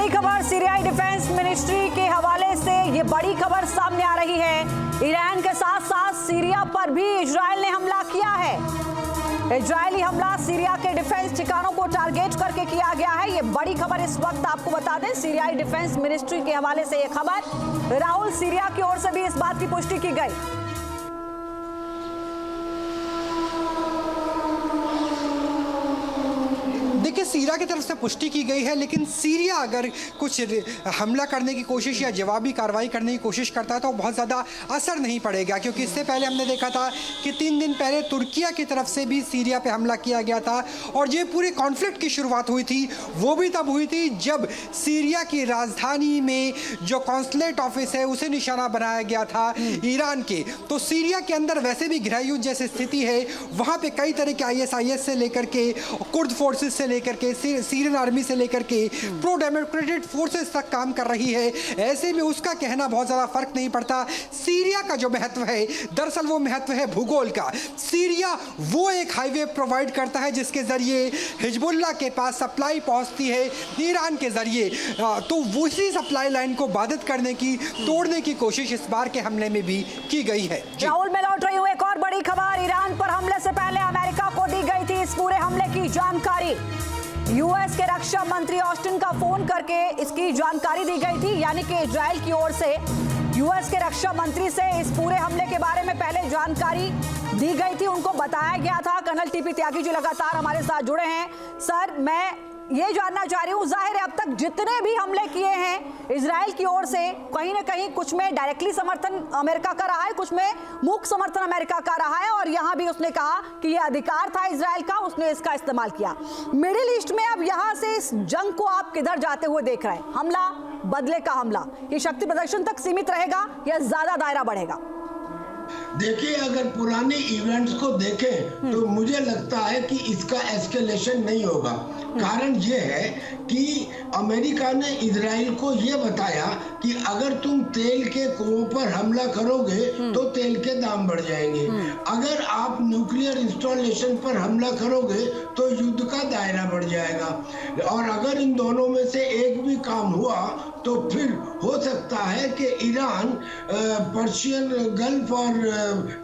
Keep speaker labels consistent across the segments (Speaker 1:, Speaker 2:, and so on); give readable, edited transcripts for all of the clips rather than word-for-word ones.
Speaker 1: बड़ी खबर सीरियाई defence ministry के हवाले से ये बड़ी खबर सामने आ रही है। ईरान के साथ साथ सीरिया पर भी इजराइल ने हमला किया है। इजरायली हमला सीरिया के डिफेंस ठिकानों को टारगेट करके किया गया है। ये बड़ी खबर इस वक्त आपको बता दें, सीरियाई डिफेंस मिनिस्ट्री के हवाले से ये खबर। राहुल, सीरिया की ओर से भी इस बात की पुष्टि की गई।
Speaker 2: देखिए, सीरिया की तरफ से पुष्टि की गई है, लेकिन सीरिया अगर कुछ हमला करने की कोशिश या जवाबी कार्रवाई करने की कोशिश करता है तो बहुत ज़्यादा असर नहीं पड़ेगा, क्योंकि इससे पहले हमने देखा था कि 3 दिन पहले तुर्किया की तरफ से भी सीरिया पे हमला किया गया था। और ये पूरे कॉन्फ्लिक्ट की शुरुआत हुई थी वो भी तब हुई थी जब सीरिया की राजधानी में जो कॉन्सुलेट ऑफिस है उसे निशाना बनाया गया था ईरान के। तो सीरिया के अंदर वैसे भी गृह युद्ध जैसी स्थिति है, वहाँ पे कई तरह के ISIS से लेकर के कुर्द फोर्सेस से लेकर के सीरियन आर्मी से लेकर के प्रो डेमोक्रेटिक फोर्सेस तक काम कर रही है। ऐसे में उसका कहना बहुत ज़्यादा फर्क नहीं पड़ता। सीरिया का जो महत्व है, दरअसल वो महत्व है भूगोल का। सीरिया वो एक हाईवे प्रोवाइड करता है जिसके जरिए हिजबुल्लाह के पास सप्लाई पहुंचती है ईरान के जरिए। तो उसी सप्लाई लाइन को बाधित करने की, तोड़ने की कोशिश इस बार के हमले में भी की गई है।
Speaker 1: राहुल, मैं लौट रही हूँ एक और बड़ी खबर। ईरान पर हमले से पहले अमेरिका को दी गई थी इस पूरे हमले की जानकारी। यूएस के रक्षा मंत्री ऑस्टिन का फोन करके इसकी जानकारी दी गई थी, यानी कि इजराइल की ओर से यूएस के रक्षा मंत्री से इस पूरे हमले के बारे में पहले जानकारी दी गई थी, उनको बताया गया था। कर्नल टीपी त्यागी जी लगातार हमारे साथ जुड़े हैं। सर, मैं ये जानना चाह रही हूँ, जाहिर है अब तक जितने भी हमले किए हैं इजराइल की ओर से, कहीं ना कहीं कुछ में डायरेक्टली समर्थन अमेरिका का रहा है, कुछ में मूक समर्थन अमेरिका का रहा है, और यहाँ भी उसने कहा कि ये अधिकार था इजराइल का, उसने इसका इस्तेमाल किया। मिडिल ईस्ट में अब यहाँ से इस जंग को आप किधर जाते हुए देख रहे हैं? हमला बदले का हमला, ये शक्ति प्रदर्शन तक सीमित रहेगा या ज्यादा दायरा बढ़ेगा?
Speaker 3: देखिए, अगर पुराने इवेंट्स को देखें तो मुझे लगता है कि इसका एस्केलेशन नहीं होगा। कारण ये है कि अमेरिका ने इजराइल को ये बताया कि अगर तुम तेल के कुओं पर हमला करोगे तो तेल के दाम बढ़ जाएंगे, अगर आप न्यूक्लियर इंस्टॉलेशन पर हमला करोगे तो युद्ध का दायरा बढ़ जाएगा, और अगर इन दोनों में से एक भी काम हुआ तो फिर हो सकता है कि ईरान पर्शियन गल्फ और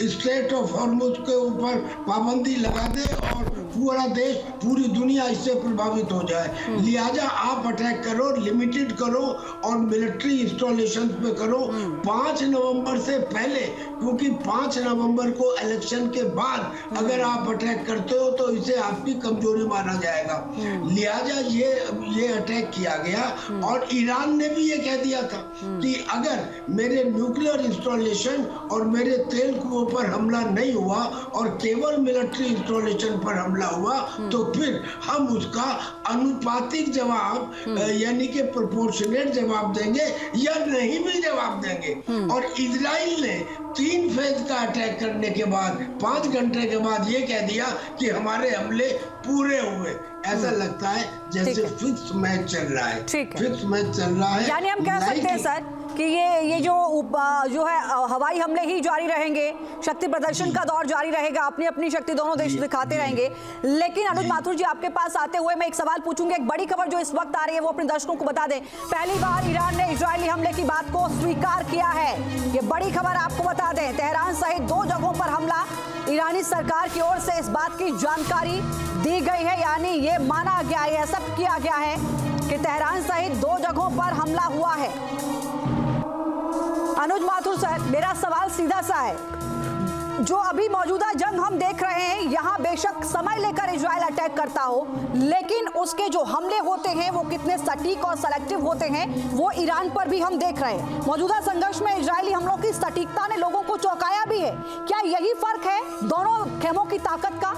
Speaker 3: स्ट्रेट ऑफ हॉर्मुज के ऊपर पाबंदी लगा दे और पूरा देश, पूरी दुनिया इससे प्रभावित हो जाए। लिहाजा आप अटैक करो, लिमिटेड करो और मिलिट्री इंस्टॉलेशन पे करो 5 नवंबर से पहले, क्योंकि 5 नवंबर को इलेक्शन के बाद अगर आप अटैक करते हो तो इसे आपकी कमजोरी माना जाएगा। लिहाजा ये अटैक किया गया, और ईरान ने भी ये कह दिया था कि अगर मेरे न्यूक्लियर इंस्टॉलेशन और मेरे तेल कुओं पर हमला नहीं हुआ और केवल मिलिट्री इंस्टॉलेशन पर हमला हुआ तो फिर हम उसका अनुपातिक जवाब यानी कि प्रोपोर्शनेट जवाब देंगे या नहीं भी जवाब देंगे। और इजराइल ने 3 फेज का अटैक करने के बाद 5 घंटे के बाद ये कह दिया कि हमारे हमले पूरे हुए। ऐसा लगता है जैसे फिक्स मैच चल रहा है, फिक्स मैच चल रहा है।
Speaker 1: यानी हम कह सकते हैं सर कि ये जो है हवाई हमले ही जारी रहेंगे, शक्ति प्रदर्शन का दौर जारी रहेगा, अपनी अपनी शक्ति दोनों देश दिखाते रहेंगे। लेकिन अनुज माथुर जी, आपके पास आते हुए मैं एक सवाल पूछूंगी। एक बड़ी खबर जो इस वक्त आ रही है वो अपने दर्शकों को बता दें। पहली बार ईरान ने इजरायली हमले की बात को स्वीकार किया है। ये बड़ी खबर आपको बता दें, तेहरान सहित 2 जगहों पर हमला, ईरानी सरकार की ओर से इस बात की जानकारी दी गई है, यानी ये माना गया है, सब किया गया है कि तेहरान सहित 2 जगहों पर हमला हुआ है। अनुज माथुर सर, मेरा सवाल सीधा सा है, जो अभी मौजूदा जंग हम देख रहे हैं, यहाँ बेशक समय लेकर इजराइल अटैक करता हो, लेकिन उसके जो हमले होते हैं वो कितने सटीक और सेलेक्टिव होते हैं, वो ईरान पर भी हम देख रहे हैं। मौजूदा संघर्ष में इजरायली हमलों की सटीकता ने लोगों को चौंकाया भी है। क्या यही फर्क है दोनों खेमों की ताकत का?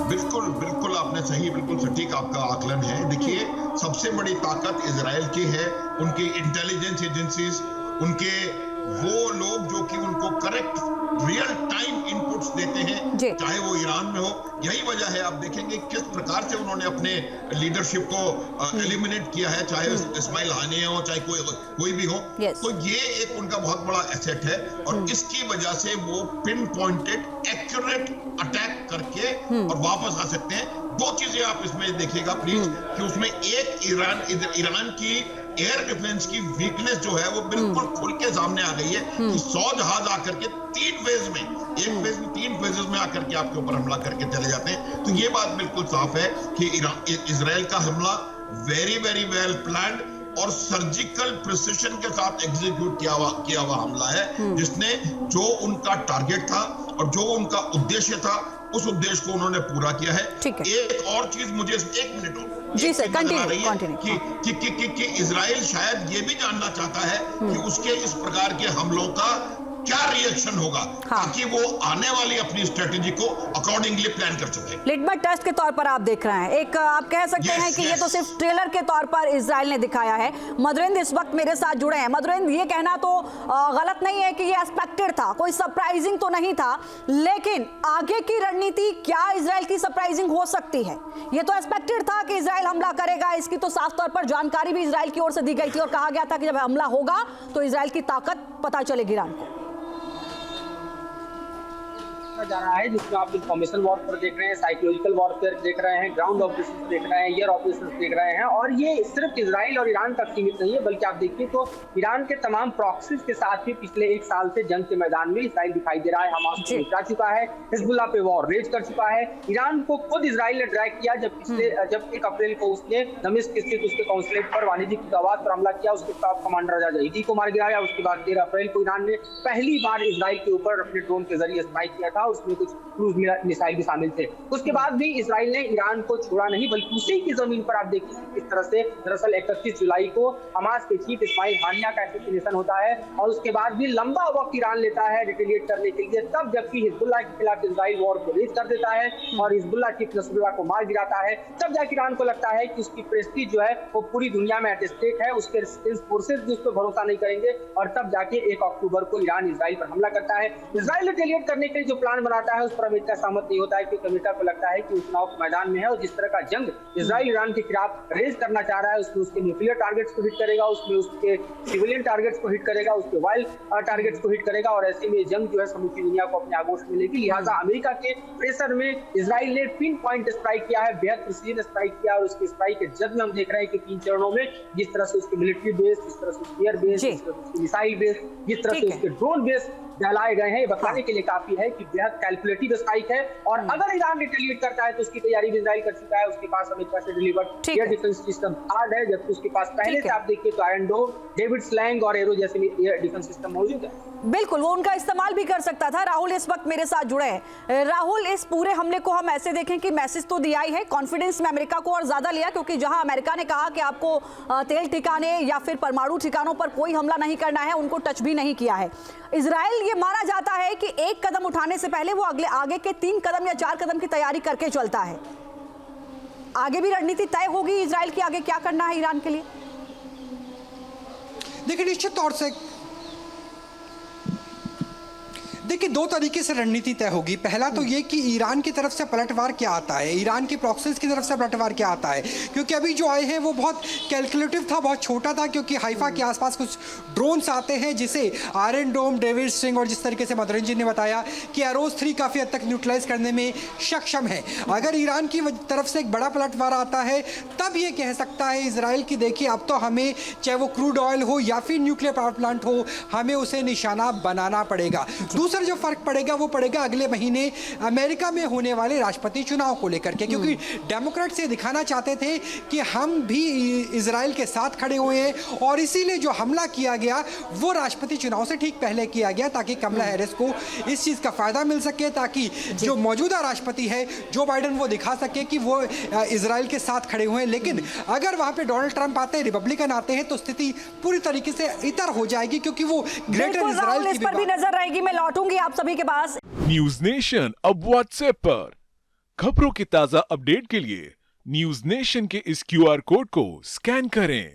Speaker 4: बिल्कुल बिल्कुल, आपने सही, बिल्कुल सटीक आपका आकलन है। देखिए, सबसे बड़ी ताकत इजराइल की है, उनकी इंटेलिजेंस एजेंसीज, उनके वो लोग जो कि उनको करेक्ट रियल टाइम इनपुट्स देते हैं, चाहे वो ईरान में हो। यही वजह है, आप देखेंगे किस प्रकार से उन्होंने अपने लीडरशिप को एलिमिनेट किया है, चाहे इस्माइल हानिया हो, चाहे कोई भी हो। तो ये एक उनका बहुत बड़ा एसेट है, और इसकी वजह से वो पिन पॉइंटेड एक्यूरेट अटैक करके और वापस आ सकते हैं। दो चीजें आप इसमें देखिएगा प्लीज कि उसमें एक ईरान की एयर डिफेंस की वीकनेस जो है वो बिल्कुल खुल के सामने आ गई है कि 100 जहाज आकर के 3 फेज में, एक फेज में 3 फेजेस में आकर के आपके ऊपर हमला करके चले जाते हैं। तो ये बात बिल्कुल साफ है कि इजराइल का हमला वेरी वेरी वेल प्लान्ड और सर्जिकल प्रिसिशन के साथ एग्जीक्यूट किया हुआ हमला है, जिसने जो उनका टारगेट था और जो उनका उद्देश्य था उस उद्देश्य को उन्होंने पूरा किया है। एक और चीज मुझे 1 मिनट हो
Speaker 1: जी सर, कंटिन्यू
Speaker 4: कि इजराइल शायद ये भी जानना चाहता है कि उसके इस प्रकार के हमलों का क्या रिएक्शन होगा, ताकि वो आने वाली अपनी स्ट्रेटेजी को अकॉर्डिंगली प्लान कर सके।
Speaker 1: लिटमस टेस्ट के तौर पर आप देख रहे हैं, एक आप कह सकते हैं कि ये तो सिर्फ ट्रेलर के तौर पर इजराइल ने दिखाया है। मधुरेंद्र इस वक्त मेरे साथ जुड़े हैं। मधुरेंद्र, ये कहना तो गलत नहीं है कि ये एक्सपेक्टेड था, कोई सरप्राइजिंग तो नहीं था, लेकिन आगे की रणनीति क्या इजराइल की सरप्राइजिंग हो सकती है? ये तो एक्सपेक्टेड था कि इजराइल हमला करेगा, इसकी तो साफ तौर पर जानकारी भी इजराइल की ओर से दी गई थी और कहा गया था कि जब हमला होगा तो इजराइल की ताकत पता चलेगी ईरान को।
Speaker 5: जा रहा है जिसमें आप इंफॉर्मेशन वॉरफेयर देख रहे हैं, साइकोलॉजिकल वॉरफेयर देख रहे हैं, ग्राउंड ऑपरेशन देख रहे हैं, एयर ऑपरेशन देख रहे हैं। और ये सिर्फ इजराइल और ईरान तक सीमित नहीं है, बल्कि आप देखिए तो ईरान के तमाम प्रॉक्सीज के साथ भी पिछले 1 साल से जंग के मैदान में इजराइल दिखाई दे रहा है। हमास को निपटा चुका है, हिजबुल्लाह पे वॉर रेज कर चुका है। ईरान को खुद इजराइल ने ड्रैग किया जब 1 अप्रैल को उसने दमिश्क स्थित उसके कॉन्सुलेट पर वाणिज्यिक दूतावास पर हमला किया, उसके टॉप कमांडर रजा जहीदी को मार गिराया। उसके बाद 13 अप्रैल को ईरान ने पहली बार इजराइल के ऊपर अपने ड्रोन के जरिए स्ट्राइक किया था, उसमें कुछ क्रूज मिसाइल भी शामिल थे। उसके बाद भी इजराइल ने ईरान को छोड़ा नहीं, बल्कि उसी की जमीन पर आप देखिए किस तरह से दरअसल 31 जुलाई को हमास के चीफ इस्माइल हानिया का असैसिनेशन होता है और उसके बाद भी लंबा वक्त ईरान लेता है रिटेलिएट करने के लिए, तब जबकि हिजबुल्लाह के खिलाफ इजराइल वॉर को रेज कर देता है और हिजबुल्लाह चीफ नसरुल्लाह को मार गिराता है। तब जाकर ईरान को लगता है कि उसकी प्रेस्टीज जो है वो पूरी दुनिया में एट स्टेक है, उसके रेजिस्टेंस फोर्सेज भी उस पर भरोसा नहीं करेंगे और तब जाके 1 अक्टूबर को ईरान इजराइल पर हमला करता है। इजराइल रिटेलिएट करने के लिए जो प्लान बनाता है उस पर अमेरिका सहमत नहीं होता है, क्योंकि अमेरिका को लगता है कि वो चुनाव के मैदान में है और जिस तरह का जंग इजराइल ईरान के खिलाफ रेज करना चाह रहा है उसमें उसके न्यूक्लियर टारगेट्स को हिट करेगा, उसमें उसके सिविलियन टारगेट्स को हिट करेगा, उसके वाइल्ड टारगेट्स को हिट करेगा और ऐसे में जंग जो है समूची दुनिया को अपने आगोश में लेगी। लिहाजा अमेरिका के प्रेशर में इजराइल ने पिन पॉइंट स्ट्राइक किया है, बेहद प्रिसीजन स्ट्राइक किया और उसके स्ट्राइक के जद में हम देख रहे हैं कि 3 चरणों में जिस तरह से उसके मिलिट्री बेस, जिस तरह से उसके एयर बेस, जिस तरह से उसके मिसाइल बेस, जिस तरह से उसके ड्रोन बेस दहलाए गए हैं, ये बताने के लिए काफी है कि बेहद कैलकुलेटिव स्ट्राइक है और अगर ईरान रिटेलिएट करता है तो उसकी तैयारी भी इजराइल कर चुका है। उसके पास अमेरिका से delivered air defence system hard है, जबकि उसके पास पहले से आप देखिए तो आयरन डोम, डेविड स्लैंग और एरो जैसे एयर डिफेंस सिस्टम मौजूद है।
Speaker 1: बिल्कुल, वो उनका इस्तेमाल भी कर सकता था। राहुल इस वक्त मेरे साथ जुड़े हैं। राहुल, इस पूरे हमले को हम ऐसे देखें कि मैसेज तो दिया ही है, कॉन्फिडेंस में अमेरिका को और ज्यादा लिया, क्योंकि जहां अमेरिका ने कहा कि आपको तेल ठिकाने या फिर परमाणु ठिकानों पर कोई हमला नहीं करना है, उनको टच भी नहीं किया है। इजराइल ये माना जाता है कि 1 कदम उठाने से पहले वो आगे के 3 कदम या 4 कदम की तैयारी करके चलता है। आगे भी रणनीति तय होगी इजराइल की, आगे क्या करना है ईरान के लिए?
Speaker 2: देखिए, निश्चित तौर से देखिए 2 तरीके से रणनीति तय होगी। पहला तो ये कि ईरान की तरफ से पलटवार क्या आता है, ईरान की प्रॉक्सीज की तरफ से पलटवार क्या आता है, क्योंकि अभी जो आए हैं वो बहुत कैलकुलेटिव था, बहुत छोटा था, क्योंकि हाइफा के आसपास कुछ ड्रोन्स आते हैं जिसे आयरन डोम, डेविड स्ट्रिंग और जिस तरीके से मधुरेंद्र जी ने बताया कि एरोस 3 काफ़ी हद तक न्यूट्रलाइज करने में सक्षम है। अगर ईरान की तरफ से एक बड़ा पलटवार आता है तब ये कह सकता है इजराइल की देखिए अब तो हमें चाहे वो क्रूड ऑयल हो या फिर न्यूक्लियर पावर प्लांट हो, हमें उसे निशाना बनाना पड़ेगा। दूसरा जो फर्क पड़ेगा वो पड़ेगा अगले महीने अमेरिका में होने वाले राष्ट्रपति चुनाव को लेकर के, क्योंकि डेमोक्रेट्स ये दिखाना चाहते थे कि हम भी इजराइल के साथ खड़े हुए हैं और इसीलिए जो हमला किया गया वो राष्ट्रपति चुनाव से ठीक पहले किया गया ताकि कमला हैरिस को इस चीज का फायदा मिल सके, ताकि जो मौजूदा राष्ट्रपति है जो बाइडेन वो दिखा सके कि वो इजराइल के साथ खड़े हुए हैं। लेकिन अगर वहां पे डोनाल्ड ट्रंप आते हैं, रिपब्लिकन आते हैं, तो स्थिति पूरी तरीके से इतर हो जाएगी, क्योंकि वो ग्रेटर इजराइल की
Speaker 1: पर भी नजर रहेगी। मैं लौटूंगी आप सभी के पास।
Speaker 6: न्यूज नेशन अब व्हाट्सएप पर खबरों की ताजा अपडेट के लिए न्यूज नेशन के इस QR कोड को स्कैन करें।